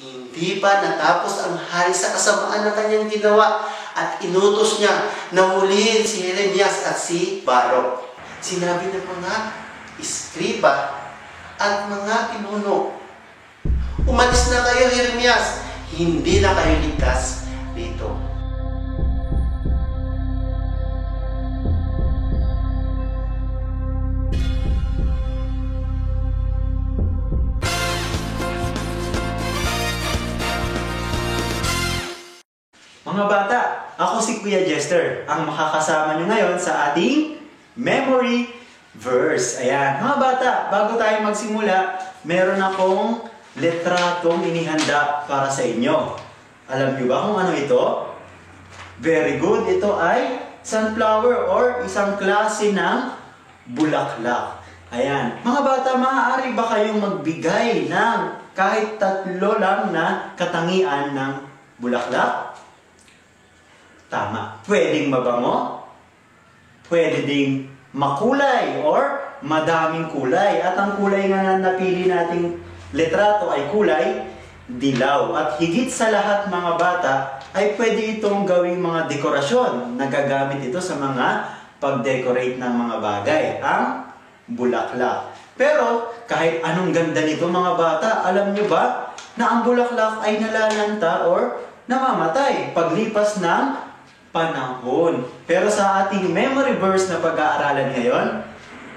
Hindi pa natapos ang hari sa kasamaan na kanyang ginawa at inutos niya na hulihin si Jeremias at si Baruch. Sinabi ng mga iskriba at mga pinuno, "Umalis na kayo, Jeremias, hindi na kayo ligtas dito." Mga bata, ako si Kuya Jester, ang makakasama nyo ngayon sa ating memory verse. Ayan, mga bata, bago tayo magsimula, meron akong letratong inihanda para sa inyo. Alam nyo ba kung ano ito? Very good, ito ay sunflower or isang klase ng bulaklak. Ayan, mga bata, maaari ba kayong magbigay ng kahit 3 lang na katangian ng bulaklak? Tama. Pwedeng mabango, pwede ding makulay or madaming kulay. At ang kulay nga na napili nating letrato ay kulay dilaw. At higit sa lahat mga bata, ay pwede itong gawing mga dekorasyon. Nagagamit ito sa mga pag-decorate ng mga bagay, ang bulaklak. Pero kahit anong ganda nito mga bata, alam nyo ba na ang bulaklak ay nalalanta or namamatay paglipas ng panahon. Pero sa ating memory verse na pag-aaralan ngayon,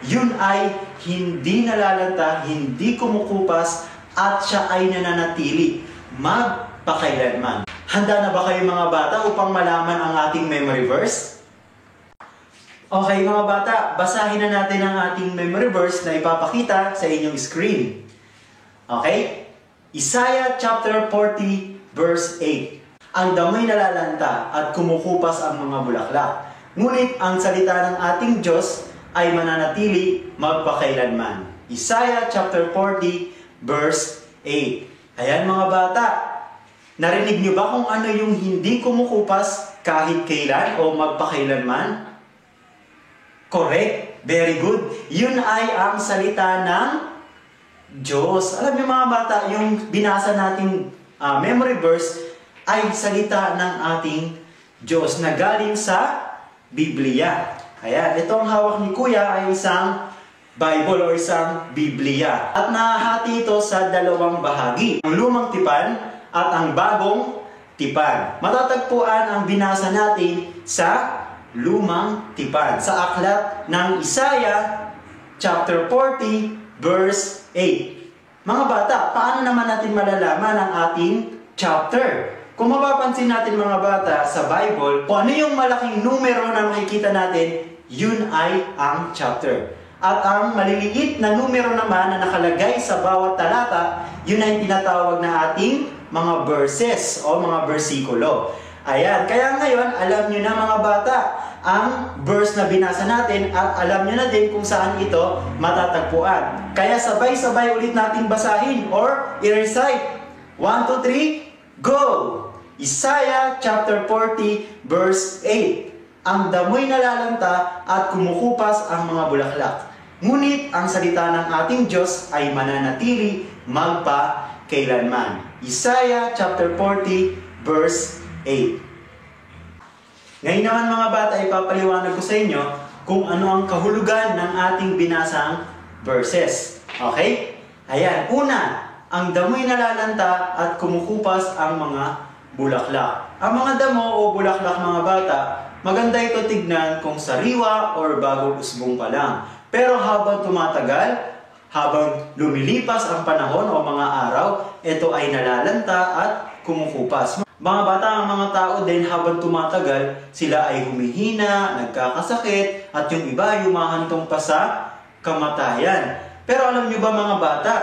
yun ay hindi nalalanta, hindi kumukupas, at siya ay nananatili magpakailanman. Handa na ba kayo mga bata upang malaman ang ating memory verse? Okay mga bata, basahin na natin ang ating memory verse na ipapakita sa inyong screen. Okay? Isaiah chapter 40 verse 8. Ang damoy nalalanta at kumukupas ang mga bulaklak. Ngunit ang salita ng ating Diyos ay mananatili magpakailanman. Isaiah chapter 40 verse 8. Ayan mga bata, narinig niyo ba kung ano yung hindi kumukupas kahit kailan o magpakailanman? Correct. Very good. Yun ay ang salita ng Diyos. Alam niyo mga bata, yung binasa nating memory verse ay salita ng ating Diyos na galing sa Biblia. Ayan, itong hawak ni Kuya ay isang Bible o isang Biblia. At nahahati ito sa 2 bahagi. Ang lumang tipan at ang bagong tipan. Matatagpuan ang binasa natin sa lumang tipan. Sa aklat ng Isaiah chapter 40 verse 8. Mga bata, paano naman natin malalaman ang ating chapter? Kung mapapansin natin mga bata sa Bible, kung ano yung malaking numero na makikita natin, yun ay ang chapter. At ang maliliit na numero naman na nakalagay sa bawat talata, yun ay tinatawag na ating mga verses o mga bersikulo. Ayan, kaya ngayon, alam nyo na mga bata, ang verse na binasa natin at alam nyo na din kung saan ito matatagpuan. Kaya sabay-sabay ulit natin basahin or i-recite. 1, 2, 3, go! Isaiah chapter 40 verse 8. Ang damoy nalalanta at kumukupas ang mga bulaklak. Ngunit ang salita ng ating Diyos ay mananatili magpakailanman. Isaiah chapter 40 verse 8. Ngayon naman mga bata, ipapaliwanag ko sa inyo kung ano ang kahulugan ng ating binasang verses. Okay? Ayan, una, ang damoy nalalanta at kumukupas ang mga bulaklak. Ang mga damo o bulaklak mga bata, maganda ito tignan kung sariwa or bagong usbong pa lang. Pero habang tumatagal, habang lumilipas ang panahon o mga araw, ito ay nalalanta at kumukupas. Mga bata, ang mga tao din habang tumatagal, sila ay humihina, nagkakasakit, at yung iba humahantong pa sa kamatayan. Pero alam nyo ba mga bata,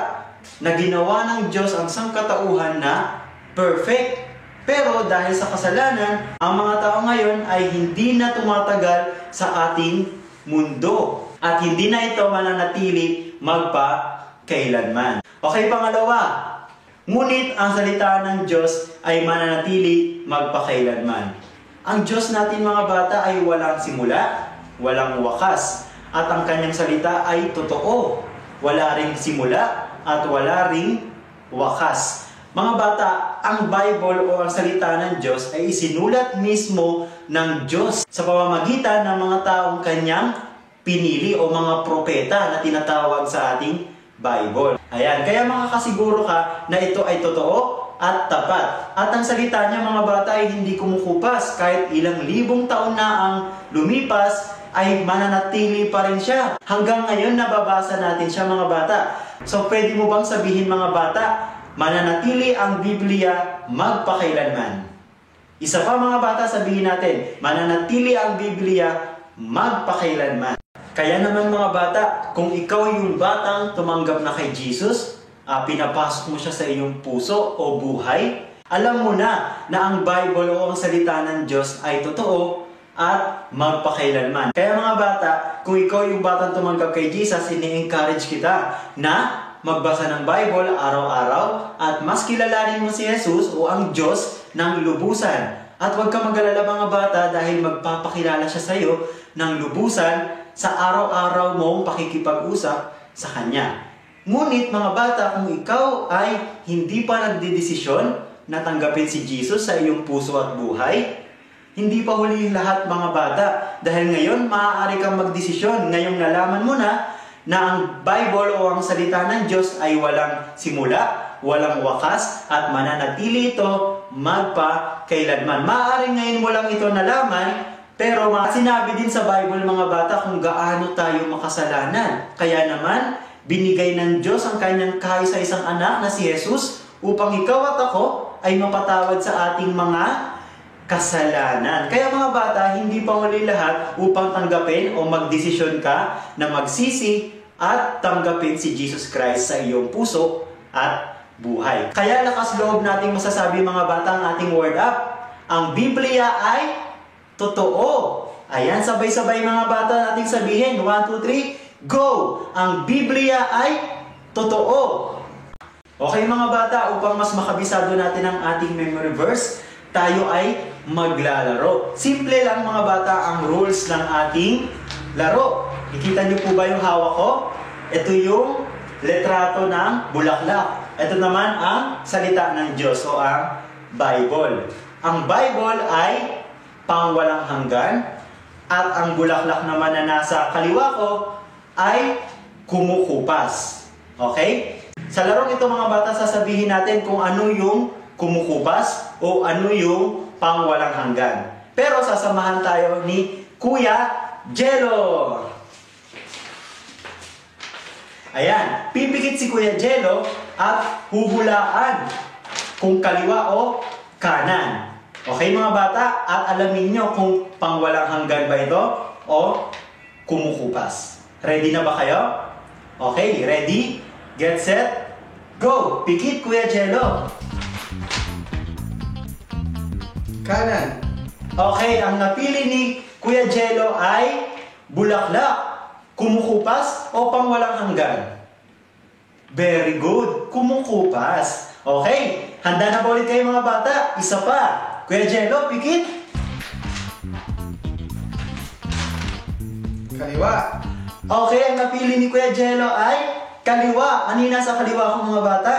na ginawa ng Diyos ang sangkatauhan na perfect. Pero dahil sa kasalanan, ang mga tao ngayon ay hindi na tumatagal sa ating mundo. At hindi na ito mananatili magpakailanman. Okay, pangalawa. Ngunit ang salita ng Diyos ay mananatili magpakailanman. Ang Diyos natin mga bata ay walang simula, walang wakas. At ang kanyang salita ay totoo. Wala ring simula at wala ring wakas. Mga bata, ang Bible o ang salita ng Diyos ay isinulat mismo ng Diyos sa pamamagitan ng mga taong kanyang pinili o mga propeta na tinatawag sa ating Bible. Ayan, kaya makakasiguro ka na ito ay totoo at tapat. At ang salita niya mga bata ay hindi kumukupas. Kahit ilang libong taon na ang lumipas, ay mananatili pa rin siya. Hanggang ngayon nababasa natin siya mga bata. So pwede mo bang sabihin mga bata, mananatili ang Biblia magpakailanman? Isa pa mga bata, sabihin natin, mananatili ang Biblia magpakailanman. Kaya naman mga bata, kung ikaw yung batang tumanggap na kay Jesus, pinapasok mo siya sa iyong puso o buhay, alam mo na ang Bible o ang salita ng Diyos ay totoo at magpakailanman. Kaya mga bata, kung ikaw yung batang tumanggap kay Jesus, ini-encourage kita na magbasa ng Bible araw-araw at mas kilalanin mo si Jesus o ang Diyos ng lubusan. At huwag ka mag-alala mga bata dahil magpapakilala siya sa iyo ng lubusan sa araw-araw mong pakikipag-usap sa Kanya. Ngunit mga bata, kung ikaw ay hindi pa nagdedesisyon na tanggapin si Jesus sa iyong puso at buhay, hindi pa huli lahat mga bata. Dahil ngayon, maaari kang magdesisyon. Ngayong nalaman mo na ang Bible o ang salita ng Diyos ay walang simula, walang wakas, at mananatili ito magpakailanman. Maaari ngayon mo lang ito nalaman, pero sinabi din sa Bible mga bata kung gaano tayo makasalanan. Kaya naman, binigay ng Diyos ang kanyang kaisa-isang anak na si Jesus upang ikaw at ako ay mapatawad sa ating mga kasalanan. Kaya mga bata, hindi pa huli lahat upang tanggapin o magdesisyon ka na magsisi at tanggapin si Jesus Christ sa iyong puso at buhay. Kaya lakas loob nating masasabi mga bata ang ating word up. Ang Biblia ay totoo. Ayan, sabay-sabay mga bata nating sabihin. 1, 2, 3, go! Ang Biblia ay totoo. Okay mga bata, upang mas makabisado natin ang ating memory verse, tayo ay maglalaro. Simple lang mga bata ang rules ng ating laro. Nakikita niyo po ba yung hawak ko? Ito yung letrato ng bulaklak. Ito naman ang salita ng Diyos o ang Bible. Ang Bible ay pangwalang hanggan at ang bulaklak naman na nasa kaliwa ko ay kumukupas. Okay? Sa larong ito mga bata, sasabihin natin kung ano yung kumukupas o ano yung pangwalang hanggan. Pero sasamahan tayo ni Kuya Jello. Ayan, pipikit si Kuya Jello at huhulaan kung kaliwa o kanan. Okay mga bata? At alamin nyo kung pangwalang hanggan ba ito o kumukupas. Ready na ba kayo? Okay, ready? Get set? Go! Pikit Kuya Jello. Kanan. Okay, ang napili ni Kuya Jello ay bulaklak, kumukupas o pangwalang hanggan? Very good, kumukupas. Okay, handa na ba ulit kayo mga bata? Isa pa. Kuya Jello, pikit. Kaliwa. Okay, ang napili ni Kuya Jello ay kaliwa. Ano yung nasa kaliwa ko mga bata?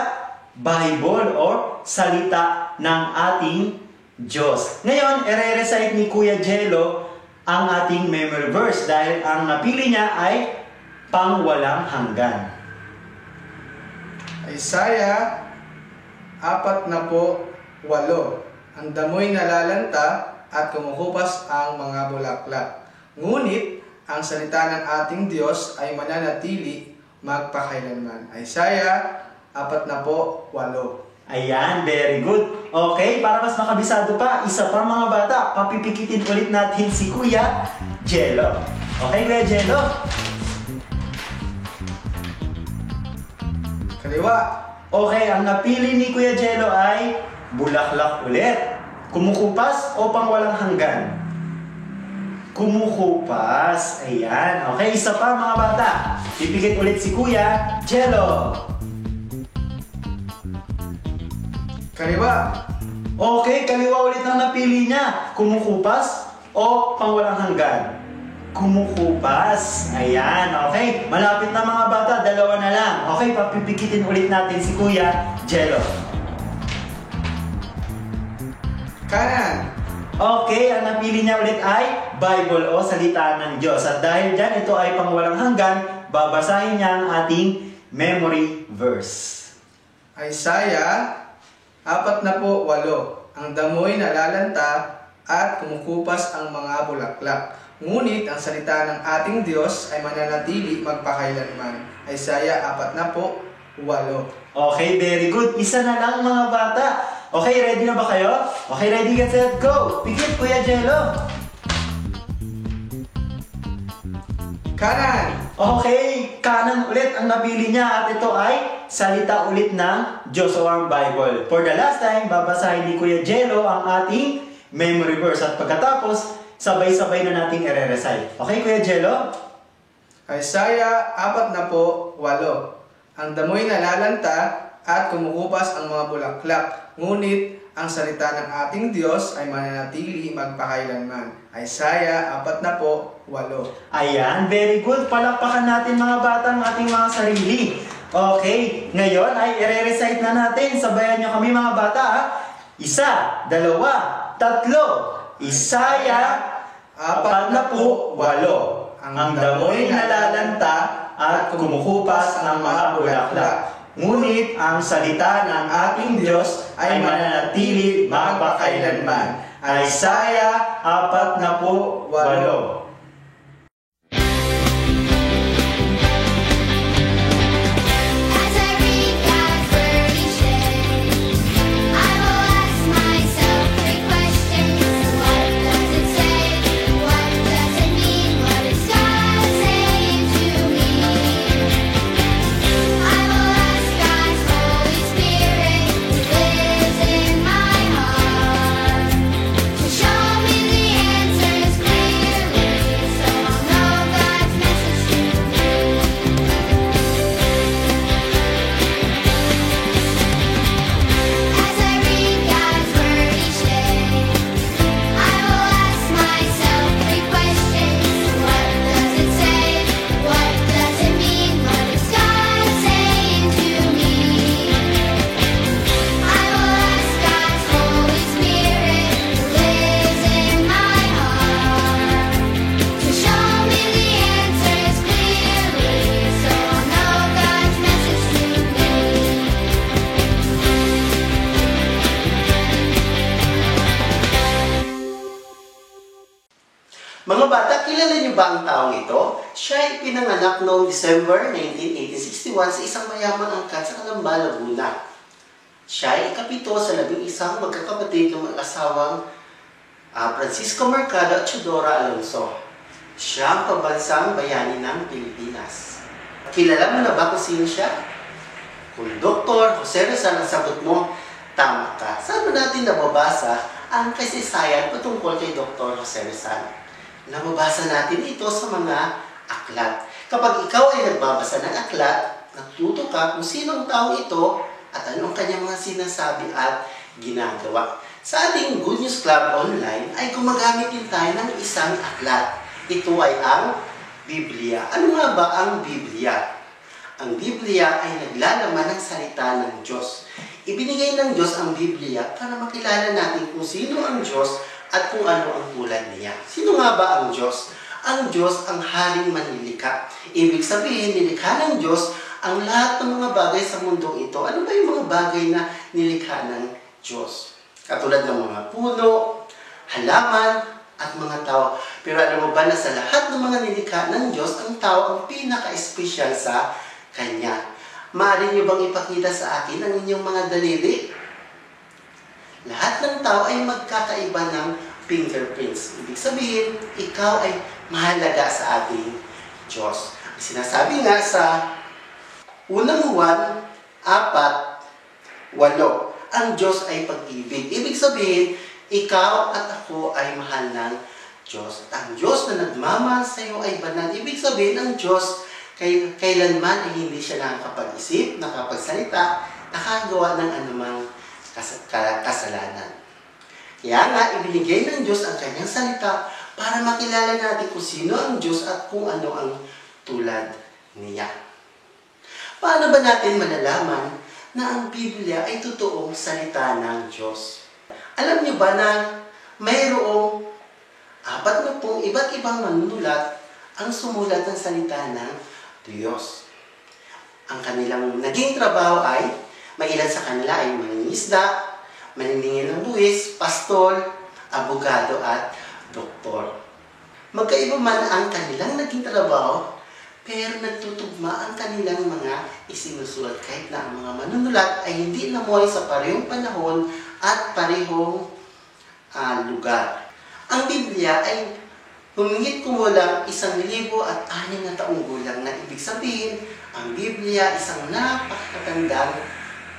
Bible or salita ng ating Diyos. Ngayon, ire-recite ni Kuya Jello ang ating memory verse dahil ang napili niya ay pangwalang hanggan. Isaiah 48. Ang damoy nalalanta at kumukupas ang mga bulaklak. Ngunit, ang salita ng ating Diyos ay mananatili magpakailanman. Isaiah 48. Ayan, very good. Okay, para mas makabisado pa, isa pa mga bata, papipikitin ulit natin si Kuya Jello. Okay, Kuya Jello? Kaliwa. Okay, ang napili ni Kuya Jello ay bulaklak ulit. Kumukupas o pangwalang hanggan? Kumukupas. Ayan. Okay, isa pa mga bata. Pipikit ulit si Kuya Jello. Kaliwa. Okay, kaliwa ulit ang napili niya. Kumukupas o pangwalang hanggan? Kumukupas. Ayan, okay. Malapit na mga bata, dalawa na lang. Okay, papipikitin ulit natin si Kuya Jello. Kanan. Okay, ang napili niya ulit ay Bible o salita ng Diyos. At dahil dyan, ito ay pangwalang hanggan, babasahin niya ang ating memory verse. Isaiah 48. Ang damoy nalalanta at kumukupas ang mga bulaklak. Ngunit ang salita ng ating Diyos ay mananatili magpakailanman. Isaiah 48. Okay, very good. Isa na lang mga bata. Okay, ready na ba kayo? Okay, ready, get set, go! Pikit, Kuya Jello! Kanan. Okay, kanan ulit ang napili niya at ito ay salita ulit ng Diyos o ang Bible. For the last time, babasahin ni Kuya Jello ang ating memory verse at pagkatapos, sabay-sabay na nating i-recite. Okay, Kuya Jello? Isaiah 48. Ang damoy nalalanta at kumukupas ang mga bulaklak. Ngunit ang salita ng ating Diyos ay mananatili magpakailanman. Isaiah 48. Ayan, very good. Palakpakan natin mga bata ang ating mga sarili. Okay, ngayon ay i-recite na natin. Sabayan nyo kami mga bata. 1, 2, 3. Isaiah 48. Ang damoy nalalanta at kumukupas ang mga bulaklak. Ngunit ang salita ng ating Diyos ay mananatili magpakailanman. Isaiah 48. As I read God's word each day, I will ask myself 3 questions. What does it say? What does it mean? What is God saying to me? I will ask God's Holy Spirit who lives in my heart to show me the answers clearly, so I'll know God's message to me. As I read God's word each day, I will ask myself 3 questions. What does it say? What does it mean? What is God saying to me? I will ask God's Holy Spirit who lives in my heart to show me the answers clearly, so I'll know God's message to me. Mga bata, kilala niyo ba ang taong ito? Siya ay pinanganak noong December 19, 1861 sa isang mayamang angkan sa Calamba, Laguna. Siya ay ikapito sa 11 magkakapatid ng mag-asawang Francisco Mercado at Chudora Alonso. Siya ang pambansang bayani ng Pilipinas. Kilala mo na ba kung sino siya? Kung Dr. Jose Rizal ang sagot mo, tama ka. Saan mo natin nababasa ang kasaysayan patungkol kay Dr. Jose Rizal? Nababasa natin ito sa mga aklat. Kapag ikaw ay nagbabasa ng aklat, natuto ka kung sino ang tao ito at ano ang kanyang mga sinasabi at ginagawa. Sa ating Good News Club online ay gumagamit din tayo ng isang aklat. Ito ay ang Biblia. Ano nga ba ang Biblia? Ang Biblia ay naglalaman ng salita ng Diyos. Ibinigay ng Diyos ang Biblia para makilala natin kung sino ang Diyos at kung ano ang tulad niya. Sino nga ba ang Diyos? Ang Diyos ang haring manlilikha. Ibig sabihin, nilikha ng Diyos ang lahat ng mga bagay sa mundong ito. Ano ba yung mga bagay na nilikha ng Diyos? Katulad ng mga puno, halaman, at mga tao. Pero alam mo ba na sa lahat ng mga nilikha ng Diyos, ang tao ang pinaka-espesyal sa Kanya? Maaari niyo bang ipakita sa akin ang inyong mga daliri? Lahat ng tao ay magkakaiba ng fingerprints. Ibig sabihin, ikaw ay mahalaga sa ating Diyos. Sinasabi nga sa unang Juan 4:8, ang Diyos ay pag-ibig. Ibig sabihin, ikaw at ako ay mahal ng Diyos. At ang Diyos na nagmamahal sa iyo ay banal. Ibig sabihin, ang Diyos kailanman ay hindi siya nakakapag-isip, nakapagsalita, nakagawa ng anumang kasalanan. Kaya nga, ibinigay ng Diyos ang kanyang salita para makilala natin kung sino ang Diyos at kung ano ang tulad niya. Paano ba natin malalaman na ang Biblia ay totoong salita ng Diyos? Alam niyo ba na mayroong 40 iba't ibang manunulat ang sumulat ng salita ng Diyos. Ang kanilang naging trabaho ay, may ilan sa kanila ay mangingisda, maniningil ng buwis, pastol, abogado at doktor. Magkaiba man ang kanilang naging trabaho, pero nagtutugma ang kanilang mga isinusulat kahit na ang mga manunulat ay hindi namuhay sa parehong panahon at parehong lugar. Ang Biblia ay humingit kumulang 1,006 na taong gulang na ibig sabihin, ang Biblia isang napakatandang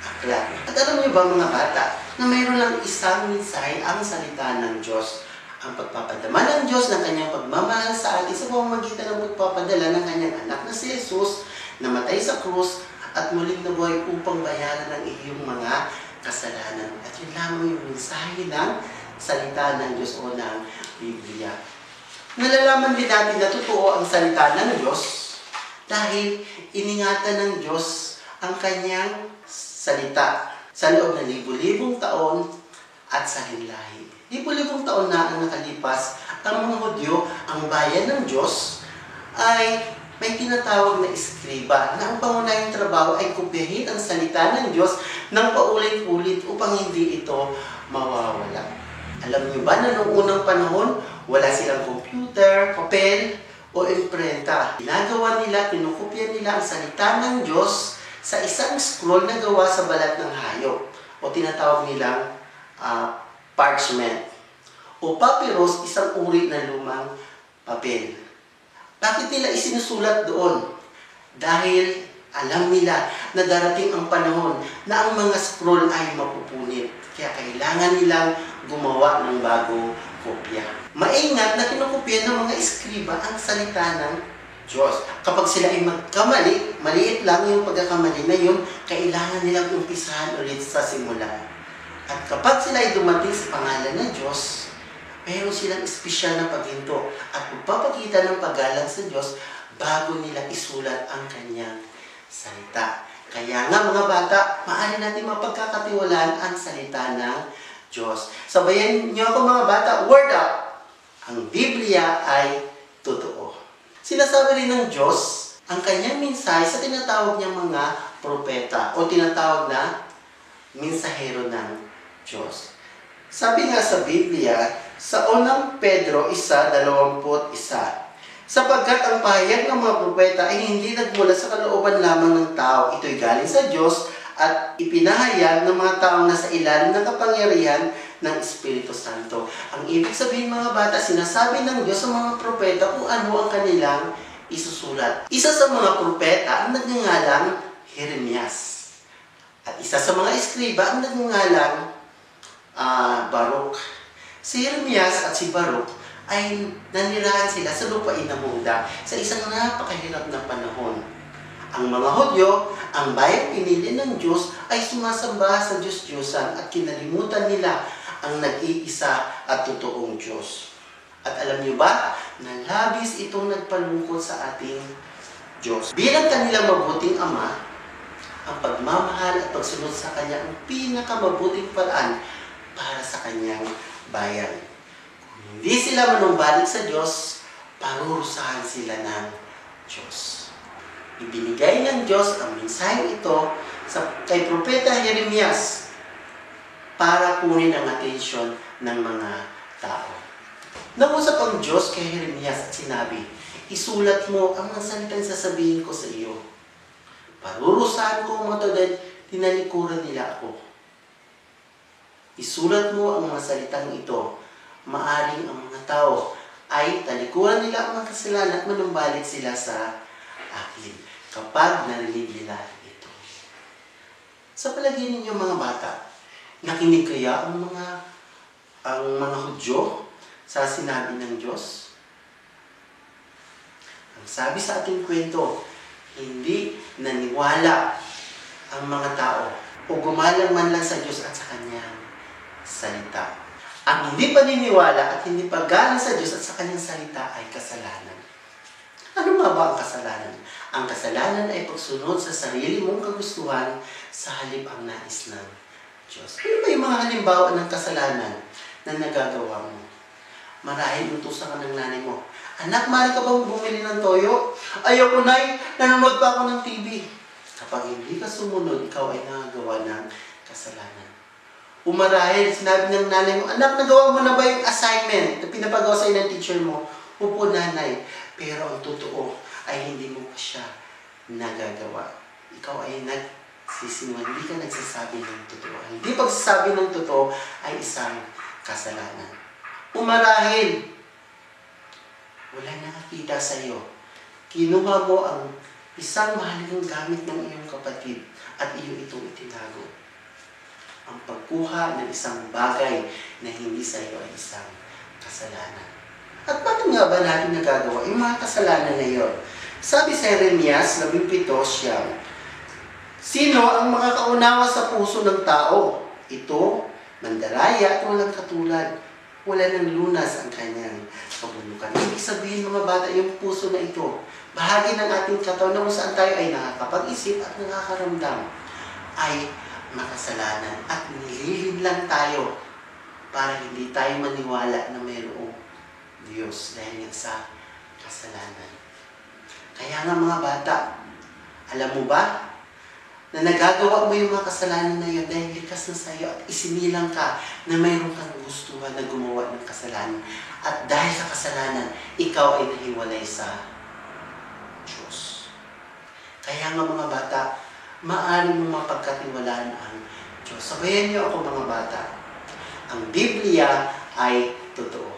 aklat. At alam niyo ba mga bata, na mayroon lang isang mensahe ang salita ng Diyos. Ang pagpapadama ng Diyos ng kanyang pagmamahal sa atin sa pamamagitan ng pagpapadala ng kanyang anak na si Jesus, namatay sa krus at muling nabuhay upang bayaran ang iyong mga kasalanan. At yun lamang yung mensahe ng salita ng Diyos o ng Biblia. Nalalaman din natin na totoo ang salita ng Diyos dahil iningatan ng Diyos ang kanyang salita sa loob ng libu-libong taon at sa hinlahi. Libu-libong taon na ang nakalipas, ang mga Hudyo, ang bayan ng Diyos, ay may tinatawag na eskriba na ang pangunahing trabaho ay kopyahin ang salita ng Diyos ng paulit-ulit upang hindi ito mawawala. Alam niyo ba na noong unang panahon, wala silang computer, papel, o imprenta. Ginagawa nila, kinukopya nila ang salita ng Diyos sa isang scroll na gawa sa balat ng hayop o tinatawag nilang parchment o papyrus, isang uri ng lumang papel. Bakit nila isinusulat doon? Dahil alam nila na darating ang panahon na ang mga scroll ay mapupunit. Kaya kailangan nilang gumawa ng bagong kopya. Maingat na kinukopya ng mga eskriba ang salita ng Diyos. Kapag sila ay magkamali, maliit lang yung pagkakamali na yun, kailangan nilang umpisahan ulit sa simula. At kapag sila ay dumating sa pangalan ng Diyos, mayroon silang espesyal na paghinto at magpapakita ng paggalang sa Diyos bago nila isulat ang kanyang salita. Kaya nga mga bata, maaari natin mapagkakatiwalaan ang salita ng Diyos. Sabayan niyo ako mga bata, word up! Ang Biblia ay totoo. Sinasabi rin ng Diyos ang kanyang mensahe sa tinatawag niyang mga propeta o tinatawag na mensahero ng Diyos. Sabi nga sa Biblia, sa unang Pedro 1:21, sapagkat ang pahayag ng mga propeta ay hindi nagmula sa kalooban lamang ng tao, ito'y galing sa Diyos at ipinahayag ng mga taong nasa ilalim ng kapangyarihan ng Espiritu Santo. Ang ibig sabihin mga bata, sinasabi ng Diyos sa mga propeta kung ano ang kanilang isusulat. Isa sa mga propeta ang nagngangalang Jeremias. At isa sa mga eskriba ang nagngangalang Baruch. Si Jeremias at si Baruch ay nanirahan sila sa lupain ng Huda sa isang napakahirap na panahon. Ang mga Hudyo, ang bayang pinili ng Diyos, ay sumasamba sa Diyos-Diyosan at kinalimutan nila ang nag-iisa at totoong Diyos. At alam niyo ba, na labis itong nagpalungkot sa ating Diyos. Bilang kanilang mabuting Ama, ang pagmamahal at pagsunod sa Kanya ang pinakamabuting paraan para sa Kanyang bayan. Kung hindi sila manumbalik sa Diyos, parurusahan sila ng Diyos. Ibinigay ng Diyos ang mensaheng ito kay Propeta Jeremias para kunin ang atensyon ng mga tao. Nangusap ang Diyos kay Jeremias at sinabi, isulat mo ang mga salitang sasabihin ko sa iyo. Parurusahan ko ang mga tao dahil tinalikuran nila ako. Isulat mo ang mga salitang ito. Maaring ang mga tao ay talikuran nila ang mga kasalanan at manumbalik sila sa akin kapag narinig nila ito. Sa palagay ninyo mga bata, nakinig kaya ang mga Hudyo sa sinabi ng Diyos? Ang sabi sa ating kwento, hindi naniwala ang mga tao o gumalang man lang sa Diyos at sa Kanyang salita. Ang hindi paniniwala at hindi paggalang sa Diyos at sa Kanyang salita ay kasalanan. Ano nga ba ang kasalanan? Ang kasalanan ay pagsunod sa sarili mong kagustuhan sa halip ang nais ng Diyos. Ano ba yung mga halimbawa ng kasalanan na nagagawa mo? Marahil utusan ka ng nanay mo. Anak, mahal ka bang bumili ng toyo? Ayoko, Nay. Nanonood pa ako ng TV. Kapag hindi ka sumunod, ikaw ay nagagawa ng kasalanan. Umarahil, sinabi ng nanay mo, anak, nagawa mo na ba yung assignment na pinapagawa sa'yo ng teacher mo? Opo, nanay. Pero ang totoo ay hindi mo pa siya nagagawa. Ikaw ay nagsisinungaling, hindi ka nagsasabi ng totoo. Hindi pagsasabi ng totoo ay isang kasalanan. Umarahil, wala nakakita sa iyo. Kinuha mo ang isang mahalagang gamit ng iyong kapatid at iyo itong itinago. Ang pagkuha ng isang bagay na hindi sa iyo ay isang kasalanan. At bakit nga ba natin nagagawa yung mga kasalanan na iyon? Sabi sa Jeremias 17:7, sino ang makakaunawa sa puso ng tao? Ito, mandaraya at walang katulad. Wala ng lunas ang kanyang kabulukan. Ibig sabihin mga bata, yung puso na ito, bahagi ng ating katawan na kung saan tayo ay nakakapag-isip at nakakaramdam, ay makasalanan. At nililin lang tayo para hindi tayo maniwala na mayroong Diyos dahil sa kasalanan. Kaya nga mga bata, alam mo ba na nagagawa mo yung mga kasalanan na yun dahil likas na sa iyo at isinilang ka na mayroon kang gustuhan na gumawa ng kasalanan. At dahil sa kasalanan, ikaw ay nahiwalay sa Diyos. Kaya nga mga bata, maaari mong mapagkatiwalaan ang Diyos. Sabayan niyo ako mga bata. Ang Biblia ay totoo.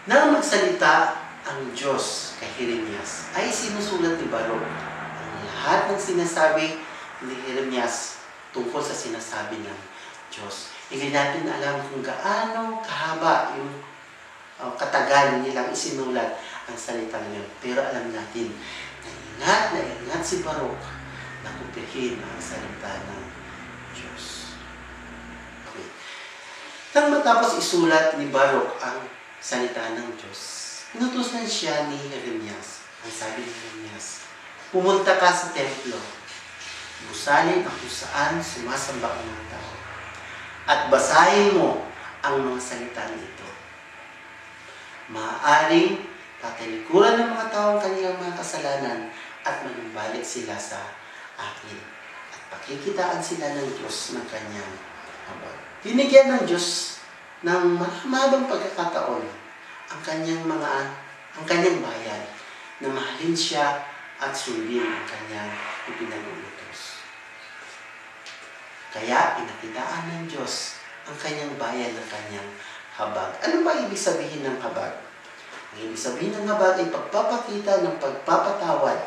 Nang magsalita ang Diyos kay Jeremias, ay sinusulat ni Baruch ang lahat ng sinasabi ni Jeremias tungkol sa sinasabi ng Diyos. Hindi natin alam kung gaano kahaba yung katagal nilang isinulat ang salita niya. Pero alam natin na ingat si Baruch na kumpirhin ang salita ng Diyos. Okay. Nang matapos isulat ni Baruch ang salita ng Diyos, inutusan siya ni Jeremias. Ang sabi ni Jeremias, pumunta ka sa templo, busalin ang kung saan sumasamba ang mga tao, at basahin mo ang mga salita nito. Maaaring tatalikuran ng mga tao ang kanilang mga kasalanan at manumbalik sila sa akin at pakikitaan sila ng Diyos ng kanyang habag. Binigyan ng Diyos ng mahabang pagkakataon ang kanyang bayan na mahalin siya at sundin ang kanyang ipinag-uutos. Kaya pinakitaan ng Diyos ang kanyang bayan ng kanyang habag. Ano ba ibig sabihin ng habag? Ang ibig sabihin ng habag ay pagpapakita ng pagpapatawad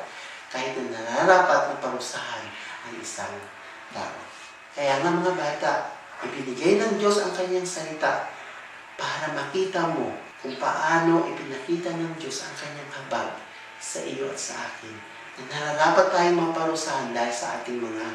kahit na nararapat na parusahan ang isang tao. Kaya nga mga bata, ibinigay ng Diyos ang kanyang salita para makita mo kung paano ipinakita ng Diyos ang kanyang habag sa iyo at sa akin. Na nararapat tayong maparusahan dahil sa ating mga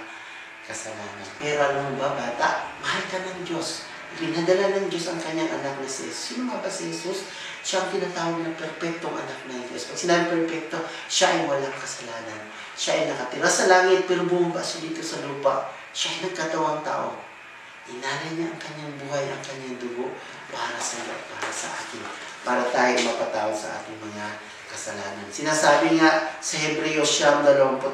kasalanan. Pero alam mo ba, bata, mahal ka ng Diyos. Pinadala ng Diyos ang kanyang anak na si Jesus. Sino nga ba si Jesus? Siya ang tinatawag ng perpektong anak ng Diyos. Pag sinabi perpekto, siya ay walang kasalanan. Siya ay nakatira sa langit pero bumaba siya dito sa lupa. Siya ay nagkatawang tao. Inalay niya ang kanyang buhay, ang kanyang dugo para sa iyo at para sa akin. Para tayo mapatawad sa ating mga kasalanan. Sinasabi nga sa Hebreo 9:22,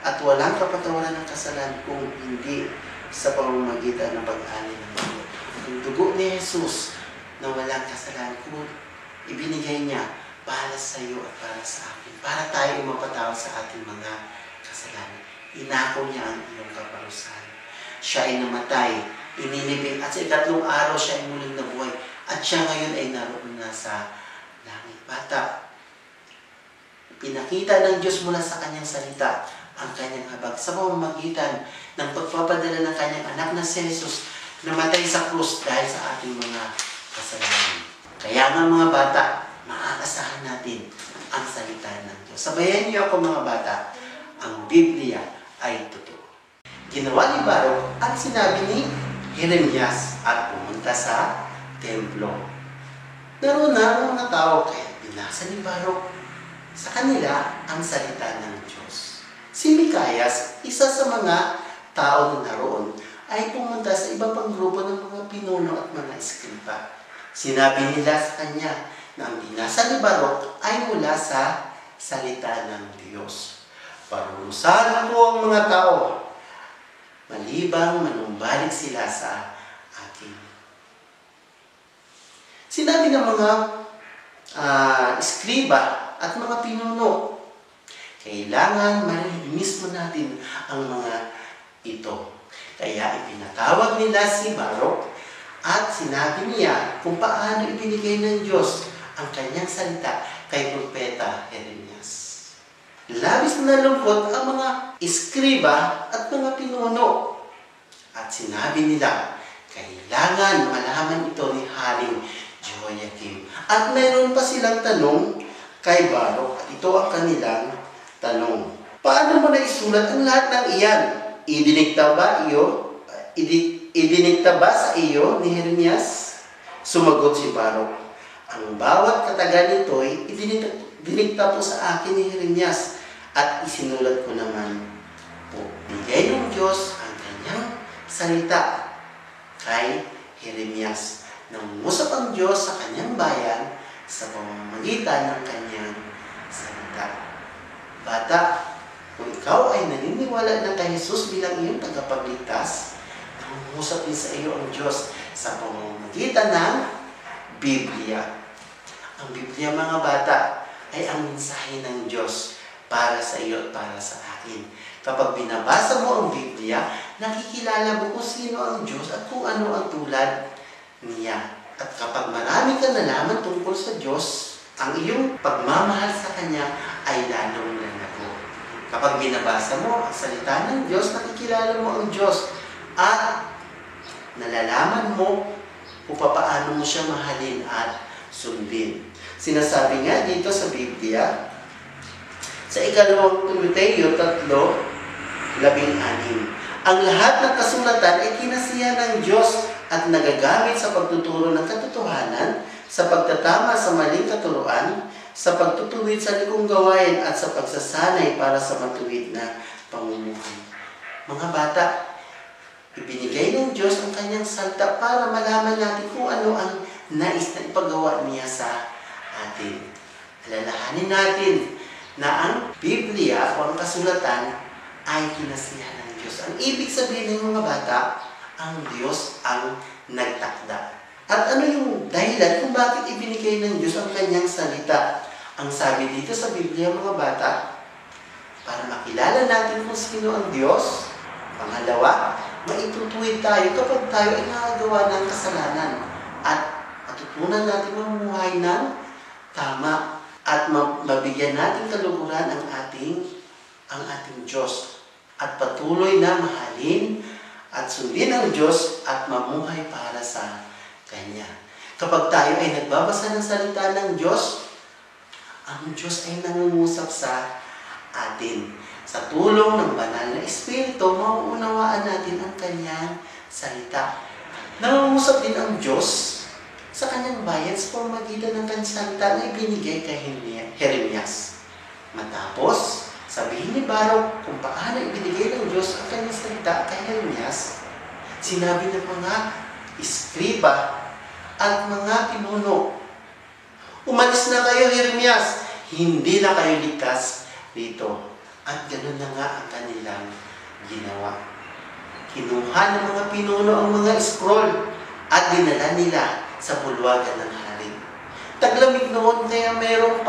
at walang kapatawaran ng kasalanan kung hindi sa pamamagitan ng pag-alay ng dugo. Ang dugo ni Jesus na walang kasalanan kung ibinigay niya para sa iyo at para sa akin. Para tayo mapatawad sa ating mga kasalanan. Inako niya ang iyong kaparusahan. Siya ay namatay, inilibing, at sa ikatlong araw siya ay muling nabuhay. At siya ngayon ay naroon na sa langit. Bata, pinakita ng Diyos mula sa kanyang salita ang kanyang habag sa pamamagitan ng pagpapadala ng kanyang anak na si Jesus namatay sa krus dahil sa ating mga kasalanan. Kaya nga mga bata, maaasahan natin ang salita ng Diyos. Sabayan niyo ako mga bata, ang Biblia ay totoo. Ginawa ni Baruch at sinabi ni Jeremias at pumunta sa templo. Naroon na ang mga tao kaya binasa ni Baruch sa kanila ang salita ng Diyos. Si Micaias, isa sa mga tao na naroon ay pumunta sa iba pang grupo ng mga pinuno at mga eskriba. Sinabi nila sa kanya na ang binasa ni Baruch ay mula sa salita ng Diyos. Parurusahan mo ang mga tao, malibang manumbalik sila sa akin. Sinabi ng mga eskriba at mga pinuno, kailangan marinig mismo natin ang mga ito. Kaya ipinatawag nila si Baruch at sinabi niya kung paano ibinigay ng Diyos ang kanyang salita kay Propeta Jeremias. Labis na lungkot ang mga eskriba at mga pinuno. At sinabi nila, kailangan malaman ito ni Haring Jehoiakim. At mayroon pa silang tanong kay Baruch. At ito ang kanilang tanong. Paano mo naisulat ang lahat ng iyan? Idinikta ba sa iyo ni Jeremias? Sumagot si Baruch, ang bawat kataga nito'y idinikta po sa akin ni Jeremias at isinulat ko naman po. Bigay ng Diyos ang kanyang salita kay Jeremias. Nangungusap ang Diyos sa kanyang bayan sa pamamagitan ng kanyang salita. Bata, kung ikaw ay naniniwala na kay Jesus bilang iyong tagapagligtas, nangungusap din sa iyo ang Diyos sa pamamagitan ng Biblia. Ang Biblia, mga bata, ay ang mensahe ng Diyos para sa iyo at para sa akin. Kapag binabasa mo ang Biblia, nakikilala mo kung sino ang Diyos at kung ano ang tulad niya. At kapag marami ka nalaman tungkol sa Diyos, ang iyong pagmamahal sa Kanya ay lalong lalago. Kapag binabasa mo ang salita ng Diyos, nakikilala mo ang Diyos at nalalaman mo kung paano mo siya mahalin at sundin. Sinasabi nga dito sa Biblia, sa 2 Timoteo 3:16, ang lahat ng kasulatan ay kinasiya ng Diyos at nagagamit sa pagtuturo ng katotohanan, sa pagtatama sa maling katuruan, sa pagtutuwid sa likong gawain at sa pagsasanay para sa matuwid na pamumuhay. Mga bata, ibinigay ng Diyos ang kanyang salita para malaman natin kung ano ang nais na ipagawa niya sa atin. Alalahanin natin na ang Biblia o ang kasulatan ay kinasihan ng Diyos. Ang ibig sabihin ng mga bata, ang Diyos ang nagtakda. At ano yung dahilan kung bakit ibinigay ng Diyos ang kanyang salita? Ang sabi dito sa Biblia, mga bata, para makilala natin kung sino ang Diyos. Pangalawa, maitutuwid tayo kapag tayo ay nakagawa ng kasalanan. At matutunan natin mamuhay ng tama. At mabigyan natin kaluguran ang ating Diyos. At patuloy na mahalin at sundin ang Diyos at mamuhay para sa Kanya. Kapag tayo ay nagbabasa ng salita ng Diyos, ang Diyos ay nangungusap sa atin. Sa tulong ng banal na Espiritu, mauunawaan natin ang Kanyang salita. Nangungusap din ang Diyos sa Kanyang bayan sa pamamagitan ng Kanyang salita na ibinigay kay Jeremias. Matapos, sabihin ni Baruch kung paano ibinigay ng Diyos ang Kanyang salita kay Jeremias, sinabi ng mga eskriba at mga pinuno, umalis na kayo, Jeremias, hindi na kayo likas dito. At ganoon na nga ang kanilang ginawa. Kinuha ng mga pinuno ang mga scroll at dinala nila sa bulwagan ng hari. Taglamig noon kaya mayroong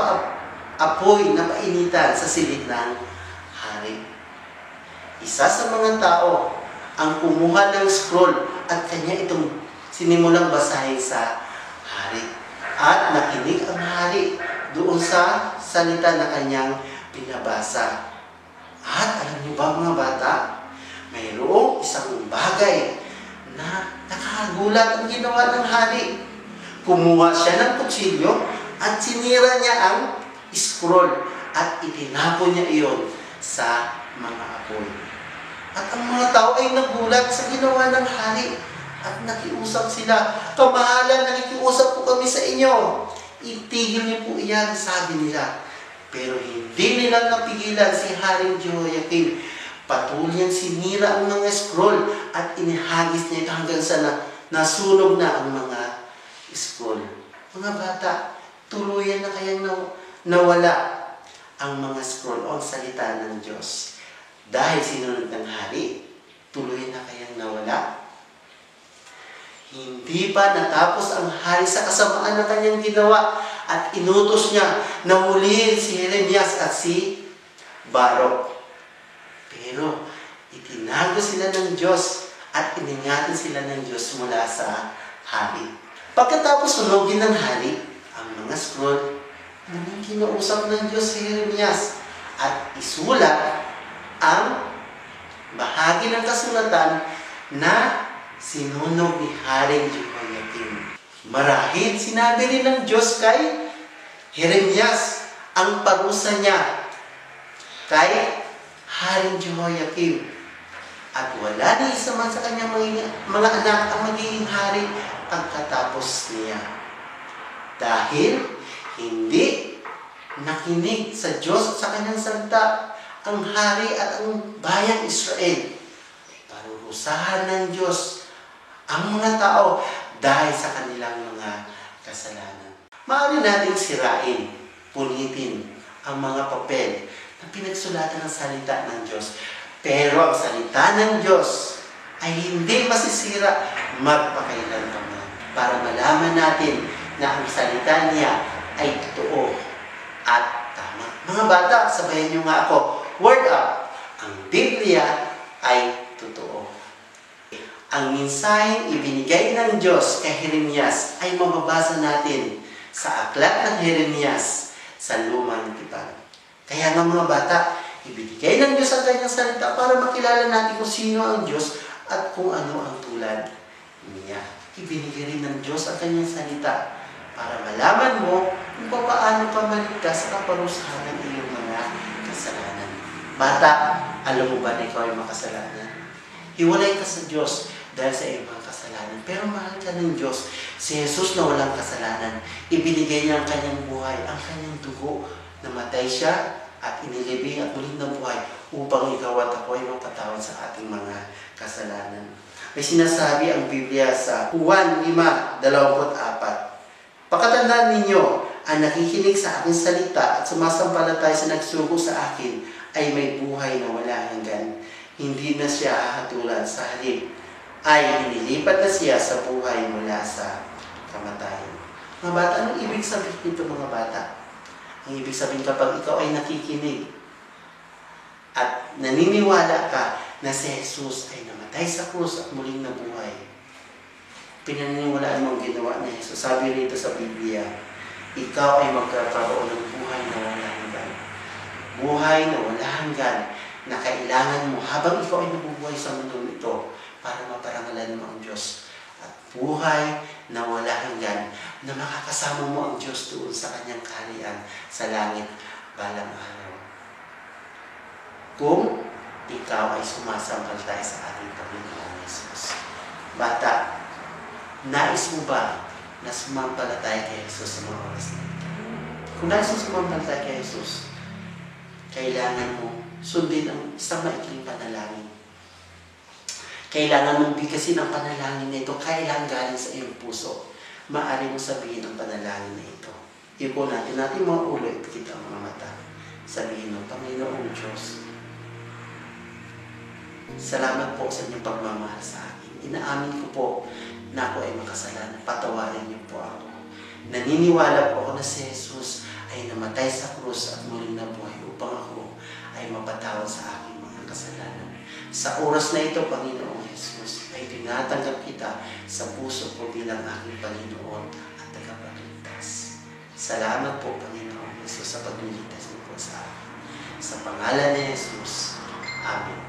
apoy na painitan sa silid ng hari. Isa sa mga tao ang kumuha ng scroll at kanya itong sinimulang basahin sa hari. At nakinig ang hari doon sa salita na kanyang binabasa. At alam niyo ba, mga bata, mayroong isang bagay na nakagulat ang ginawa ng hari. Kumuha siya ng kutsilyo at sinira niya ang scroll at itinapon niya iyon sa mga apoy. At ang mga tao ay nagulat sa ginawa ng hari at nakiusap sila, "Kamahalan, nakikiusap po kami sa inyo. Itigil niyo po iyan," sabi nila. Pero hindi nila napigilan si Haring Jehoiakim Patuloy niyang sinira ang mga scroll at inihagis niya ito hanggang sa nasunog na ang mga scroll. Mga bata, tuluyan na kayang nawala ang mga scroll o ang salita ng Diyos. Dahil sinunod ng hari, tuluyan na kayang nawala. Hindi pa natapos ang hari sa kasamaan na kanyang ginawa at inutos niya na hulihin si Jeremias at si Barok. Pero itinago sila ng Diyos at iningatan sila ng Diyos mula sa hari. Pagkatapos sunugin ng hari ang mga scroll, muling kinausap ng Diyos si Jeremias at isulat ang bahagi ng kasulatan na sinunog ni Haring Jehoiakim. Marahil sinabi rin ng Diyos kay Jeremias ang parusa niya kay Haring Jehoiakim. At wala ni isa man sa kanyang mga anak ang magiging hari pagkatapos niya. Dahil hindi nakinig sa Diyos at sa kanyang salita ang hari at ang bayang Israel. Parurusahan ng Diyos ang mga tao dahil sa kanilang mga kasalanan. Maaari nating sirain, punitin ang mga papel na pinagsulatan ng salita ng Diyos. Pero ang salita ng Diyos ay hindi masisira magpakailanman. Para malaman natin na ang salita niya ay totoo at tama. Mga bata, sabayan niyo nga ako. Word up! Ang Biblia ay totoo. Ang mensaheng ibinigay ng Diyos kay Jeremias ay mababasa natin sa aklat ng Jeremias sa Lumang Tipan. Kaya nga mga bata, ibinigay ng Diyos ang kanyang salita para makilala natin kung sino ang Diyos at kung ano ang tulad niya. Ibinigay rin ng Diyos ang kanyang salita para malaman mo kung paano ka maligtas sa kaparusahan ng iyong mga kasalanan. Bata, alam mo ba na ikaw ay makasalanan? Hiwalay ka sa Diyos dahil sa iyong mga kasalanan. Pero mahal ka ng Diyos. Si Jesus na walang kasalanan, ibinigay niya ang kanyang buhay, ang kanyang dugo. Namatay siya at inilibing at muling nabuhay upang ikaw at ako ay mapatawad sa ating mga kasalanan. May sinasabi ang Biblia sa Juan 5:24. Pakatandaan ninyo, ang nakikinig sa aking salita at sumasampalataya sa nagsugo sa akin ay may buhay na wala hanggan. Hindi na siya hahatulan, sa halip ay inilipat na siya sa buhay mula sa kamatayan. Mga bata, anong ibig sabihin nito mga bata? Ang ibig sabihin kapag ikaw ay nakikinig at naniniwala ka na si Jesus ay namatay sa krus at muling nabuhay, pinaniniwalaan mo ang ginawa ni Jesus. Sabi rito sa Biblia, ikaw ay magkakaroon ng buhay na wala hanggan. Buhay na wala hanggan na kailangan mo habang ikaw ay nabubuhay sa mundo ito para maparangalan mo ang Diyos. At buhay na wala hanggan na makakasama mo ang Diyos doon sa kanyang kaharian sa langit balang araw. Kung ikaw ay sumasampalataya sa ating Panginoon Jesus. Bata, nais mo ba na sumampalataya kay Jesus sa mga oras na ito? Kung nais mo sumampalataya kay Jesus, kailangan mo sundin ang isang maikling panalangin. Kailangan mong bigkasin ang panalangin na ito. Kailangan galing sa iyong puso. Maaari mo sabihin ang panalangin na ito. Ipo natin mga ulo, ipikit ang mga mata. Sabihin mo, Panginoong Diyos, salamat po sa inyong pagmamahal sa akin. Inaamin ko po na ako ay makasalanan. Patawarin niyo po ako. Naniniwala po ako na si Jesus ay namatay sa krus at muling nabuhay upang ako ay mapatawad sa aking mga kasalanan. Sa oras na ito, Panginoong Jesus, ay tinatanggap kita sa puso ko bilang aking Panginoon at tagapagligtas. Salamat po, Panginoong Jesus, sa pagliligtas niyo po sa akin. Sa pangalan ni Jesus. Amen.